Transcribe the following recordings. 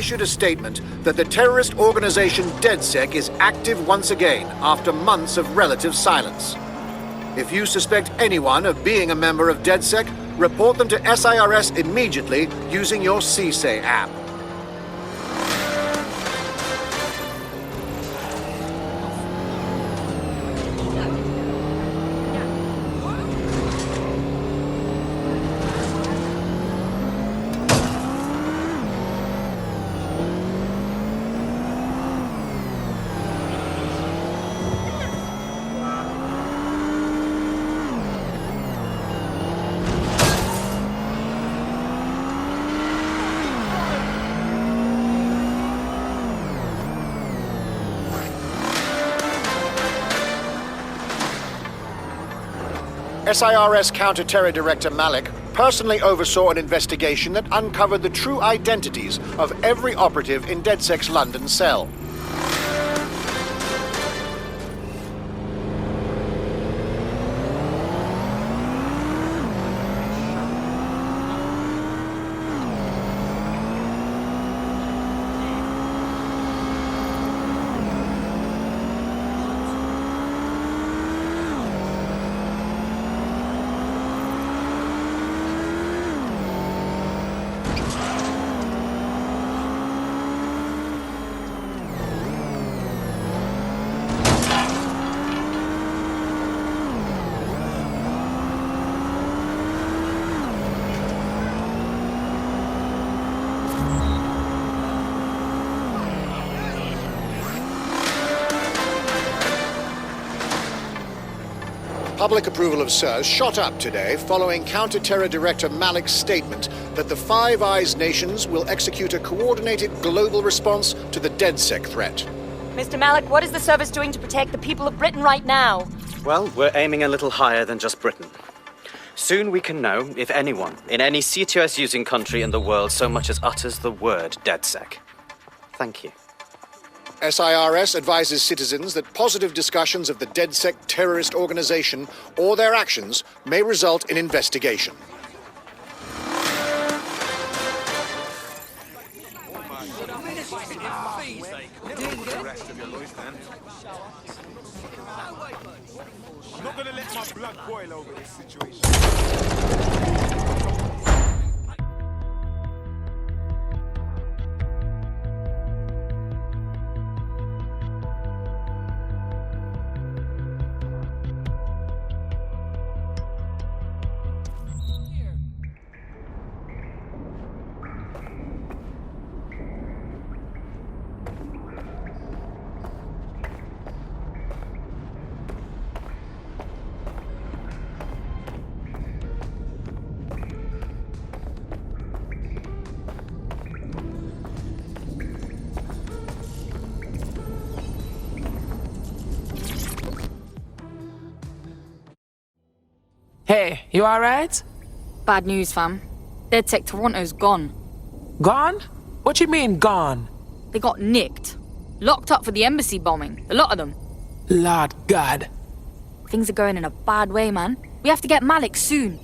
issued a statement that the terrorist organization DedSec is active once again after months of relative silence. If you suspect anyone of being a member of DedSec, report them to SIRS immediately using your CSAY app. SIRS Counter-Terror Director Malik personally oversaw an investigation that uncovered the true identities of every operative in DedSec's London cell. Public approval of SIRS shot up today following Counter-Terror Director Malik's statement that the Five Eyes nations will execute a coordinated global response to the DedSec threat. Mr. Malik, what is the service doing to protect the people of Britain right now? Well, we're aiming a little higher than just Britain. Soon we can know if anyone in any CTOS-using country in the world so much as utters the word DedSec. Thank you. SIRS advises citizens that positive discussions of the DedSec terrorist organization or their actions may result in investigation. I'm not gonna let my blood boil over this situation. Hey, you alright? Bad news, fam. DedSec Toronto's gone. Gone? What you mean, gone? They got nicked. Locked up for the embassy bombing. A lot of them. Lord God. Things are going in a bad way, man. We have to get Malik soon.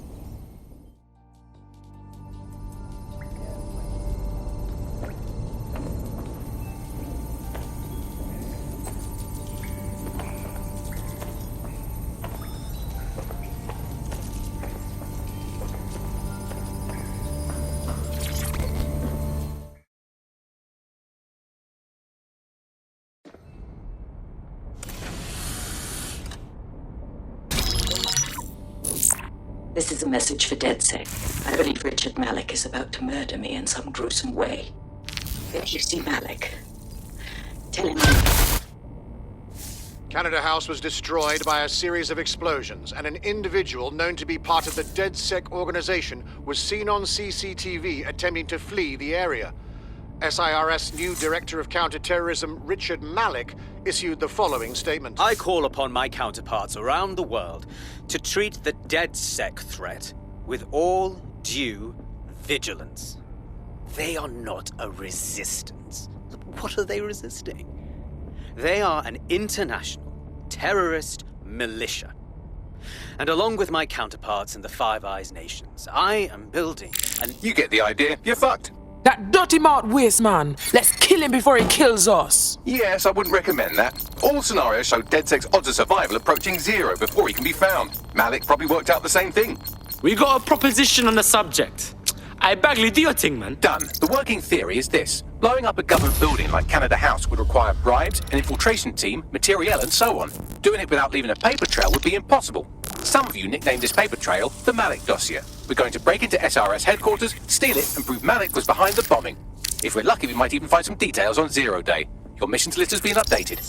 This is a message for DedSec. I believe Richard Malik is about to murder me in some gruesome way. If you see Malik, tell him... Canada House was destroyed by a series of explosions, and an individual known to be part of the DedSec organization was seen on CCTV attempting to flee the area. SIRS new Director of Counter-Terrorism, Richard Malik, issued the following statement. I call upon my counterparts around the world to treat the DedSec threat with all due vigilance. They are not a resistance. What are they resisting? They are an international terrorist militia. And along with my counterparts in the Five Eyes nations, I am building an... You get the idea. You're fucked. That dirty mouth waste man. Let's kill him before he kills us. Yes, I wouldn't recommend that. All scenarios show DedSec's odds of survival approaching 0 before he can be found. Malik probably worked out the same thing. We got a proposition on the subject. I Bagley, do your thing, man. Done. The working theory is this. Blowing up a government building like Canada House would require bribes, an infiltration team, materiel and so on. Doing it without leaving a paper trail would be impossible. Some of you nicknamed this paper trail the Malik dossier. We're going to break into SRS headquarters, steal it and prove Malik was behind the bombing. If we're lucky, we might even find some details on 0 Day. Your missions list has been updated.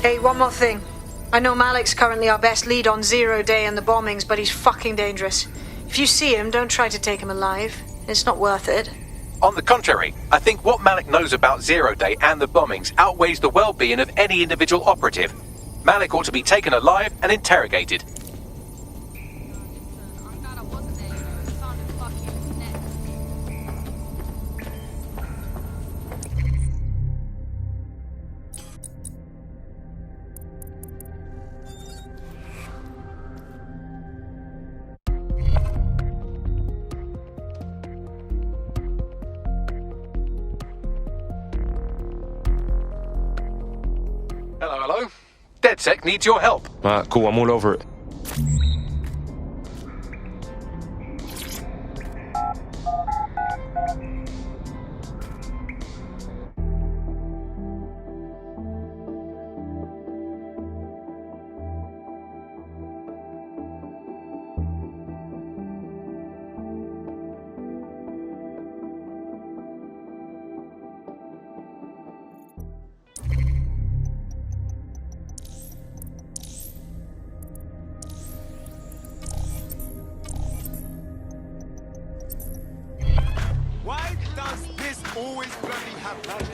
Hey, one more thing. I know Malik's currently our best lead on 0 Day and the bombings, but he's fucking dangerous. If you see him, don't try to take him alive. It's not worth it. On the contrary, I think what Malik knows about 0 Day and the bombings outweighs the well-being of any individual operative. Malik ought to be taken alive and interrogated. Hello. DedSec needs your help. Cool, I'm all over it. Why does this always bloody happen?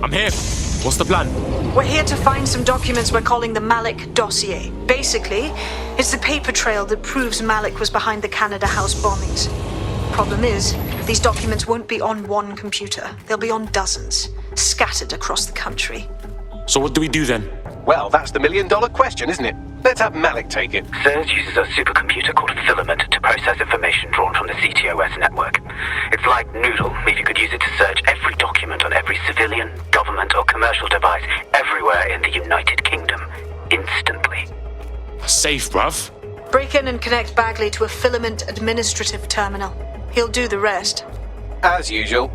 I'm here. What's the plan? We're here to find some documents we're calling the Malik dossier. Basically, it's the paper trail that proves Malik was behind the Canada House bombings. Problem is, these documents won't be on one computer. They'll be on dozens, scattered across the country. So what do we do then? Well, that's the million-dollar question, isn't it? Let's have Malik take it. CERS uses a supercomputer called Filament to process information drawn from the CTOS network. It's like Noodle, if you could use it to search every document on every civilian, government or commercial device everywhere in the United Kingdom, instantly. Safe, bruv. Break in and connect Bagley to a Filament administrative terminal. He'll do the rest. As usual.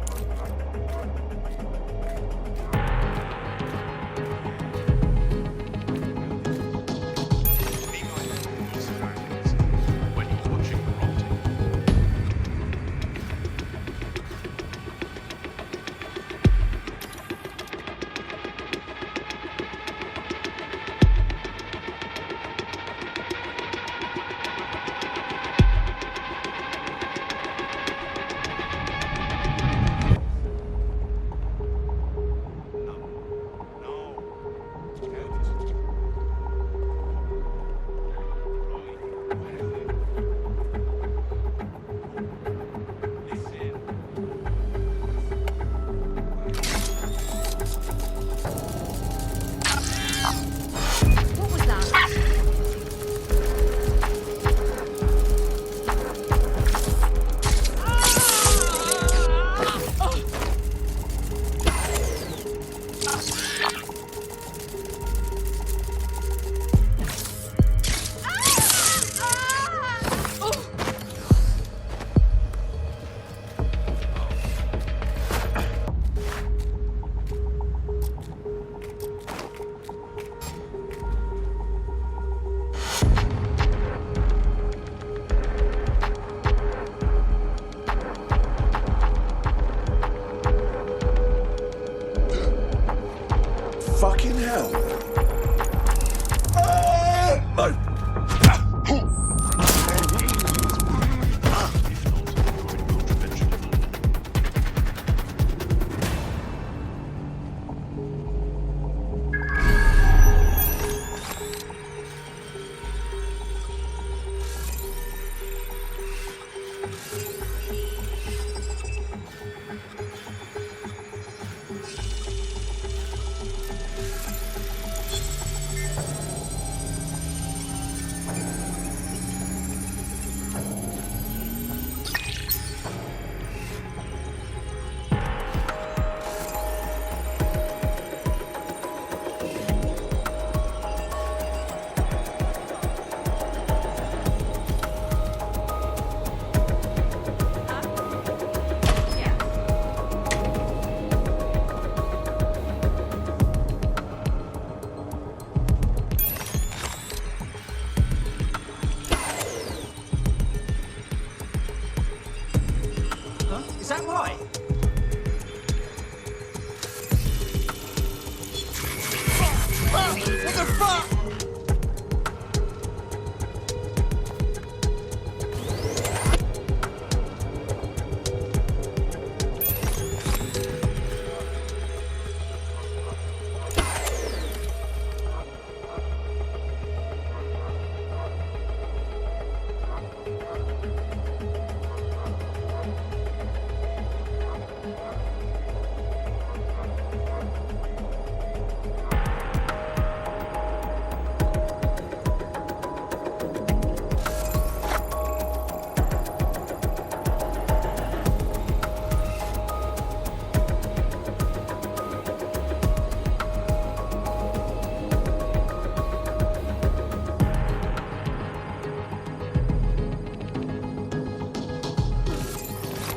the fuck?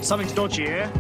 Something's dodgy here.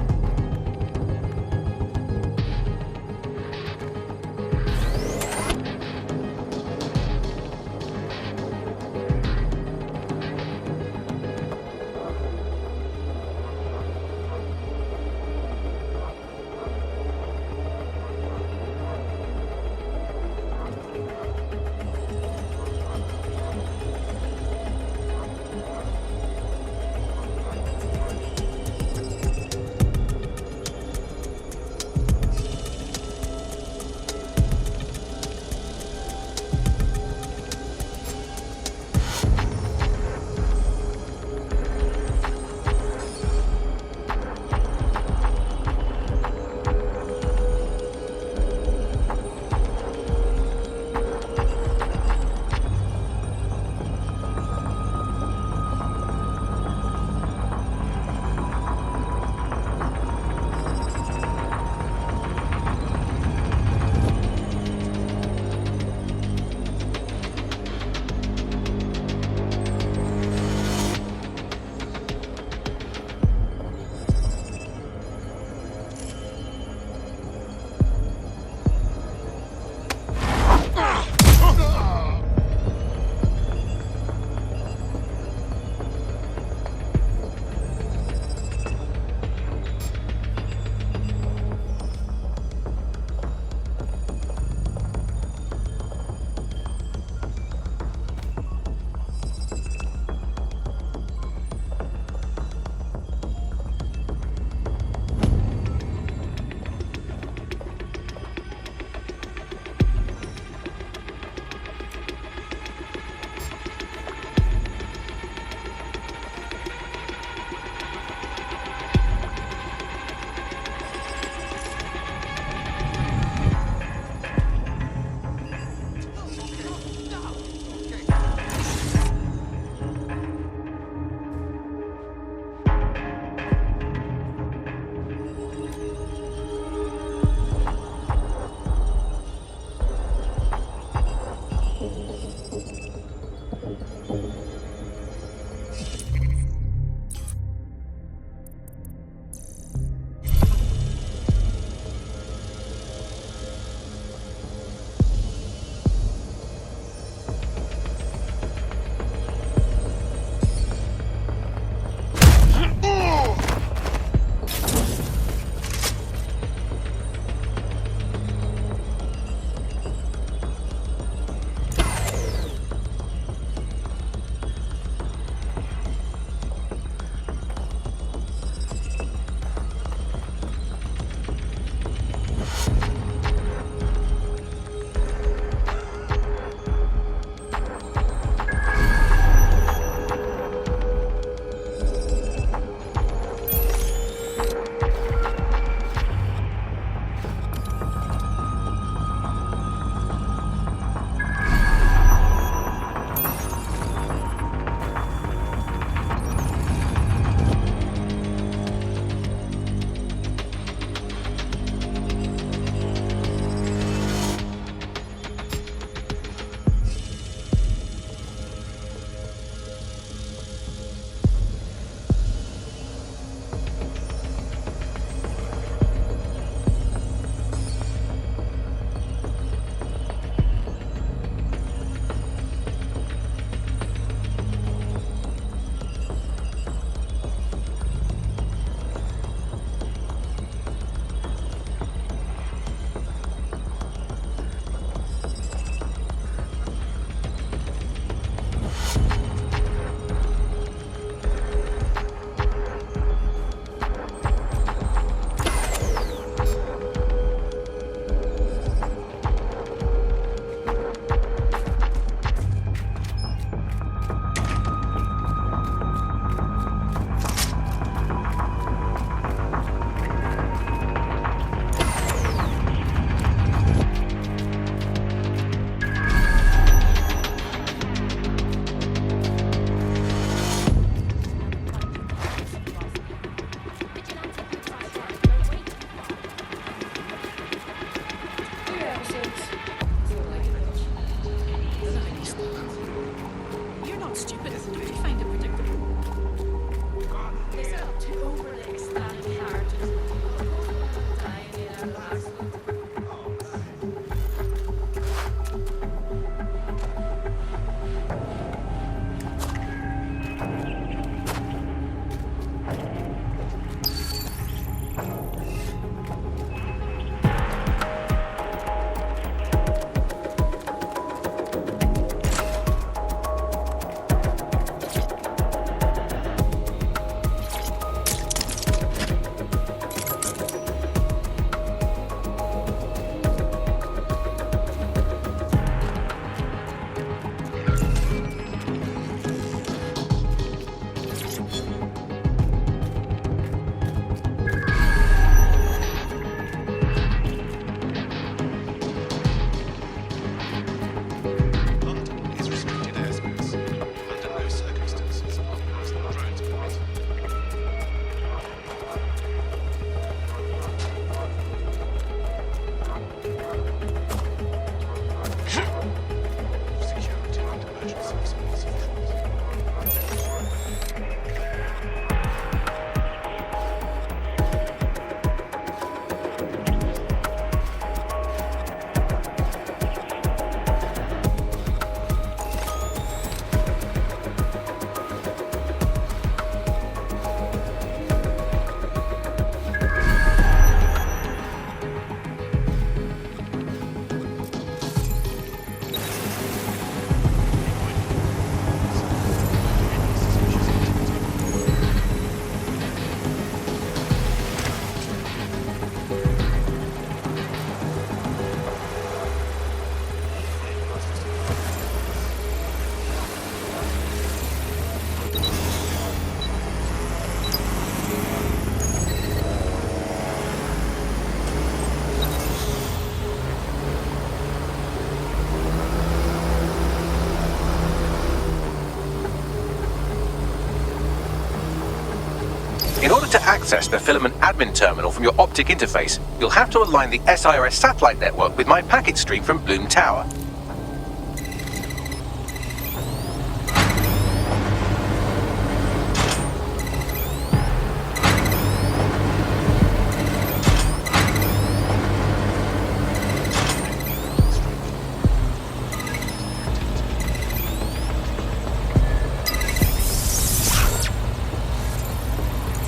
to access the filament admin terminal from your optic interface, you'll have to align the SIRS satellite network with my packet stream from Bloom Tower.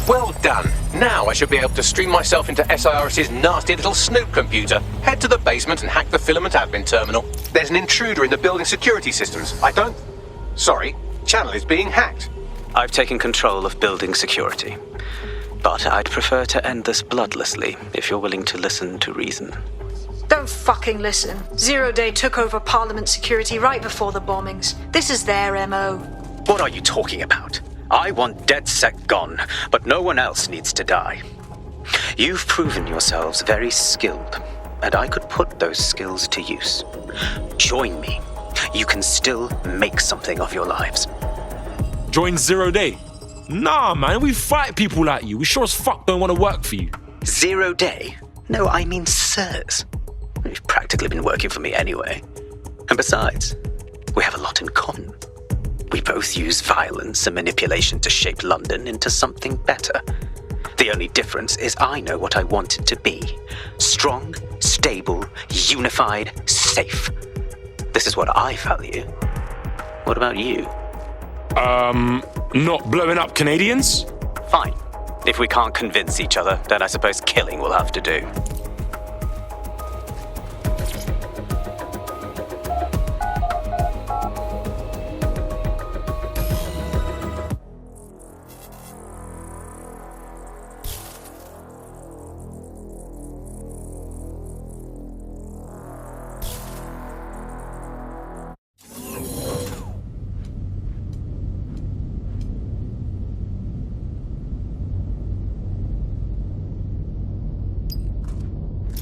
Well done. Now I should be able to stream myself into SIRS's nasty little snoop computer, head to the basement and hack the filament admin terminal. There's an intruder in the building security systems. Sorry, channel is being hacked. I've taken control of building security. But I'd prefer to end this bloodlessly, if you're willing to listen to reason. Don't fucking listen. Zero Day took over Parliament security right before the bombings. This is their MO. What are you talking about? I want DedSec gone, but no one else needs to die. You've proven yourselves very skilled, and I could put those skills to use. Join me. You can still make something of your lives. Join Zero Day? Nah, man, we fight people like you. We sure as fuck don't want to work for you. Zero Day? No, I mean sirs. You've practically been working for me anyway. And besides, we have a lot in common. We both use violence and manipulation to shape London into something better. The only difference is I know what I want it to be. Strong, stable, unified, safe. This is what I value. What about you? Not blowing up Canadians? Fine. If we can't convince each other, then I suppose killing will have to do.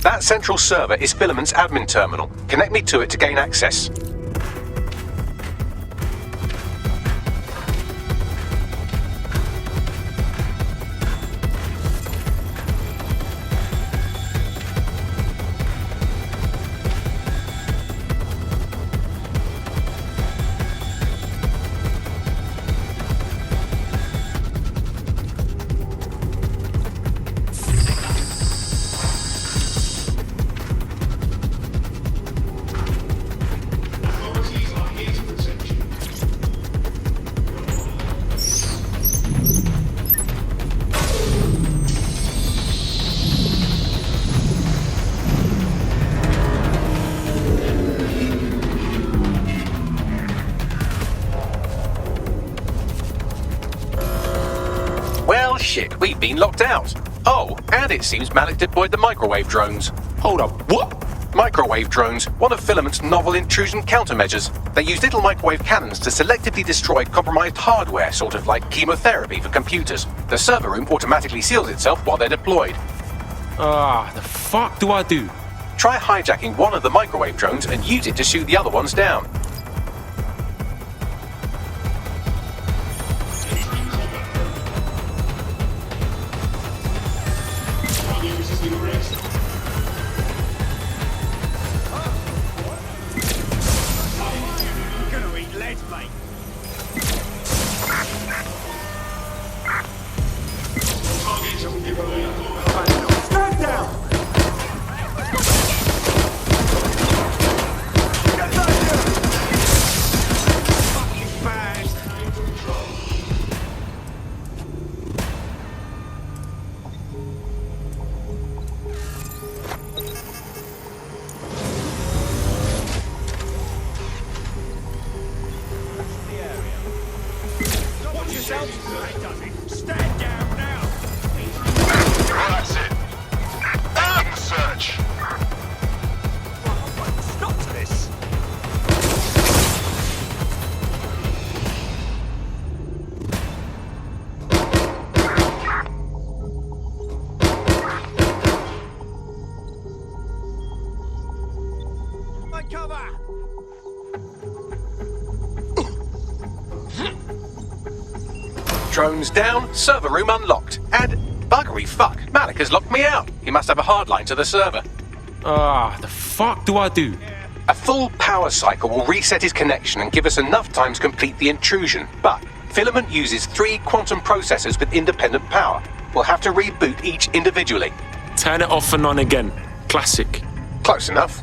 That central server is Filament's admin terminal. Connect me to it to gain access. Shit, we've been locked out. Oh, and it seems Malik deployed the microwave drones. Hold up, what? Microwave drones, one of Filament's novel intrusion countermeasures. They use little microwave cannons to selectively destroy compromised hardware, sort of like chemotherapy for computers. The server room automatically seals itself while they're deployed. The fuck do I do? Try hijacking one of the microwave drones and use it to shoot the other ones down. Stand down now! That's it! End the search! Stop this! My cover! Drones down, server room unlocked. And Buggery fuck. Malik has locked me out. He must have a hard line to the server. The fuck do I do? A full power cycle will reset his connection and give us enough time to complete the intrusion. But Filament uses 3 quantum processors with independent power. We'll have to reboot each individually. Turn it off and on again. Classic. Close enough.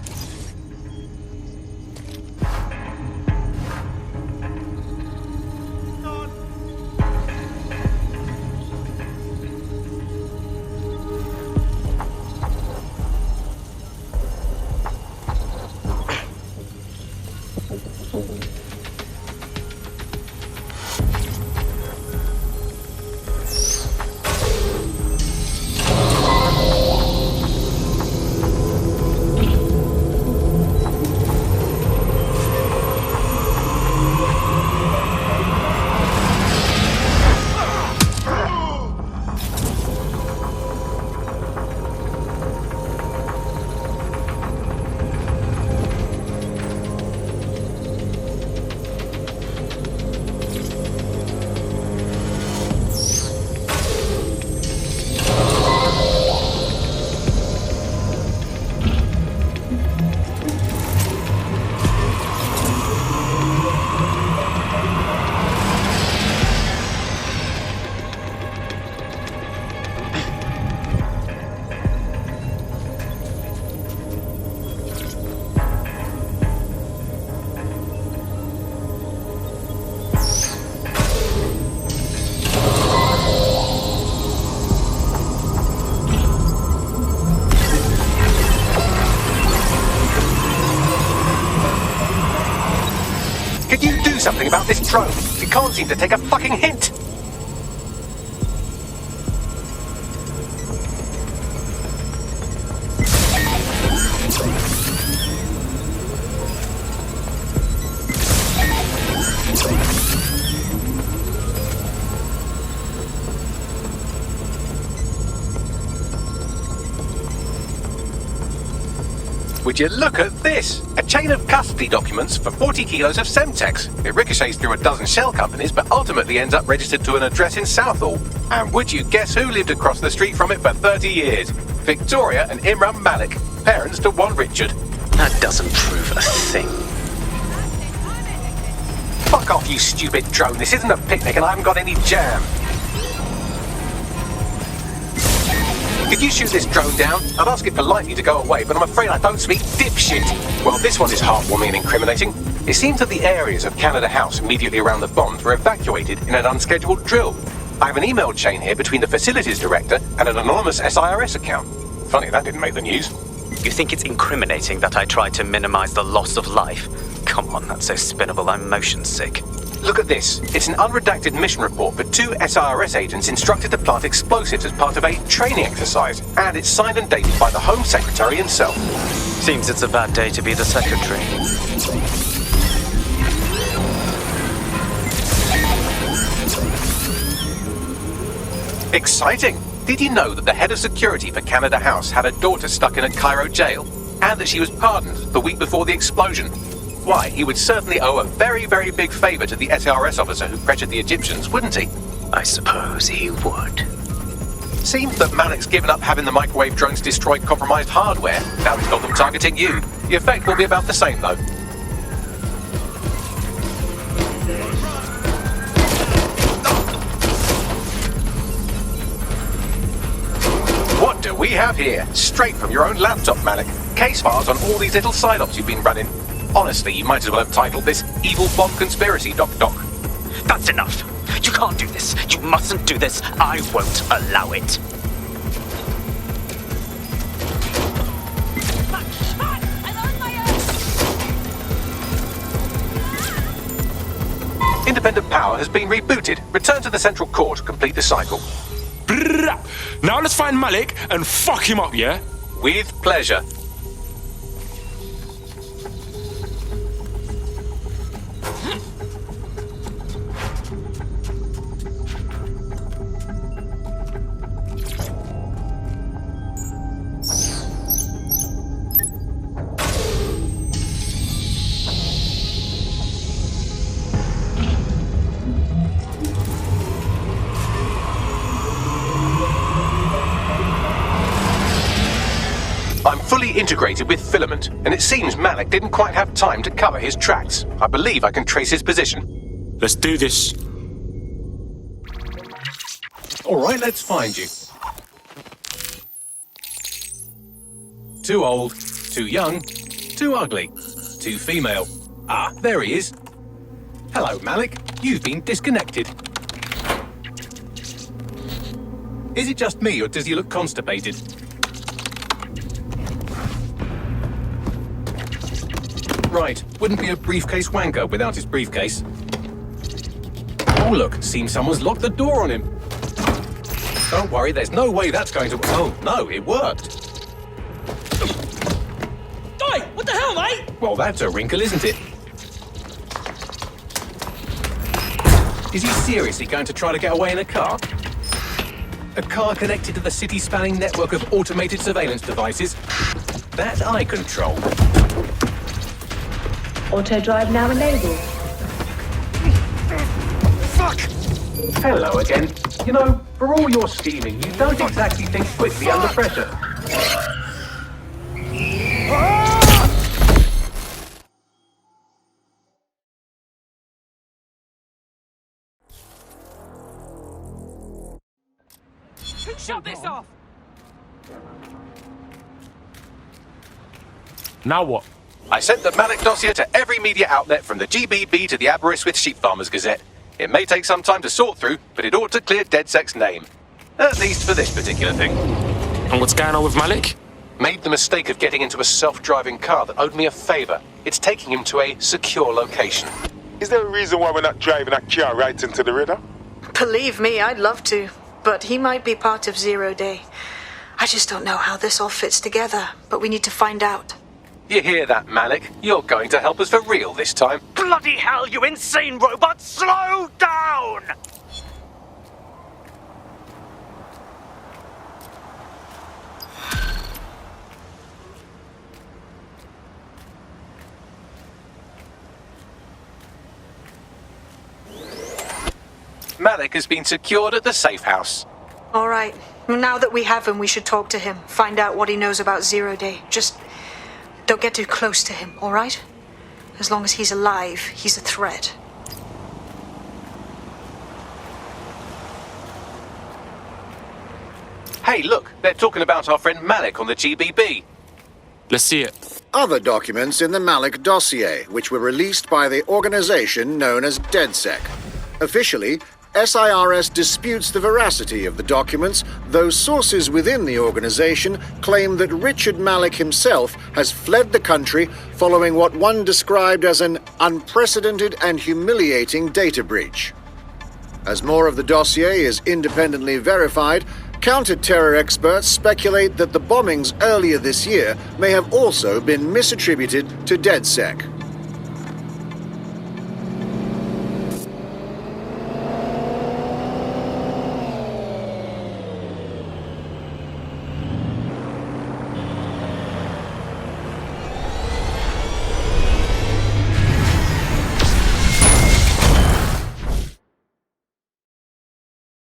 Could you do something about this drone? It can't seem to take a fucking hint. Would you look at this? A chain of custody documents for 40 kilos of Semtex. It ricochets through a dozen shell companies, but ultimately ends up registered to an address in Southall. And would you guess who lived across the street from it for 30 years? Victoria and Imran Malik, parents to one Richard. That doesn't prove a thing. Fuck off, you stupid drone. This isn't a picnic and I haven't got any jam. Could you shoot this drone down? I'd ask it politely to go away, but I'm afraid I don't speak dipshit. Well, this one is heartwarming and incriminating. It seems that the areas of Canada House immediately around the bombs were evacuated in an unscheduled drill. I have an email chain here between the facilities director and an anonymous SIRS account. Funny that didn't make the news. You think it's incriminating that I tried to minimize the loss of life? Come on, that's so spinnable, I'm motion sick. Look at this. It's an unredacted mission report for 2 SIRS agents instructed to plant explosives as part of a training exercise, and it's signed and dated by the Home Secretary himself. Seems it's a bad day to be the Secretary. Exciting! Did you know that the head of security for Canada House had a daughter stuck in a Cairo jail? And that she was pardoned the week before the explosion? Why, he would certainly owe a very, very big favour to the SRS officer who pressured the Egyptians, wouldn't he? I suppose he would. Seems that Malik's given up having the microwave drones destroy compromised hardware. Now he's got them targeting you. The effect will be about the same, though. What do we have here? Straight from your own laptop, Malik. Case files on all these little side-ops you've been running. Honestly, you might as well have titled this Evil Bomb Conspiracy, Doc. That's enough. You can't do this. You mustn't do this. I won't allow it. Independent power has been rebooted. Return to the central core to complete the cycle. Now let's find Malik and fuck him up, yeah? With pleasure. I'm fully integrated with Filament, and it seems Malik didn't quite have time to cover his tracks. I believe I can trace his position. Let's do this. All right, let's find you. Too old, too young, too ugly, too female. Ah, there he is. Hello, Malik. You've been disconnected. Is it just me, or does he look constipated? Right, wouldn't be a briefcase wanker without his briefcase. Oh look, seems someone's locked the door on him. Don't worry, there's no way that's going to... Oh, no, it worked. Oi, what the hell, mate? Well, that's a wrinkle, isn't it? Is he seriously going to try to get away in a car? A car connected to the city-spanning network of automated surveillance devices? That I control. Auto drive now enabled. Fuck! Hello again. You know, for all your scheming, you don't exactly think quickly under pressure. Shut this off! Now what? I sent the Malik dossier to every media outlet from the GBB to the Aberystwyth Sheep Farmers Gazette. It may take some time to sort through, but it ought to clear DedSec's name. At least for this particular thing. And what's going on with Malik? Made the mistake of getting into a self-driving car that owed me a favor. It's taking him to a secure location. Is there a reason why we're not driving a car right into the river? Believe me, I'd love to. But he might be part of Zero Day. I just don't know how this all fits together, but we need to find out. You hear that, Malik? You're going to help us for real this time. Bloody hell, you insane robot! Slow down! Malik has been secured at the safe house. All right. Now that we have him, we should talk to him. Find out what he knows about Zero Day. Just don't get too close to him, all right? As long as he's alive, he's a threat. Hey, look, they're talking about our friend Malik on the GBB. Let's see it. Other documents in the Malik dossier, which were released by the organization known as DedSec. Officially, SIRS disputes the veracity of the documents, though sources within the organization claim that Richard Malik himself has fled the country following what one described as an unprecedented and humiliating data breach. As more of the dossier is independently verified, counter-terror experts speculate that the bombings earlier this year may have also been misattributed to DedSec.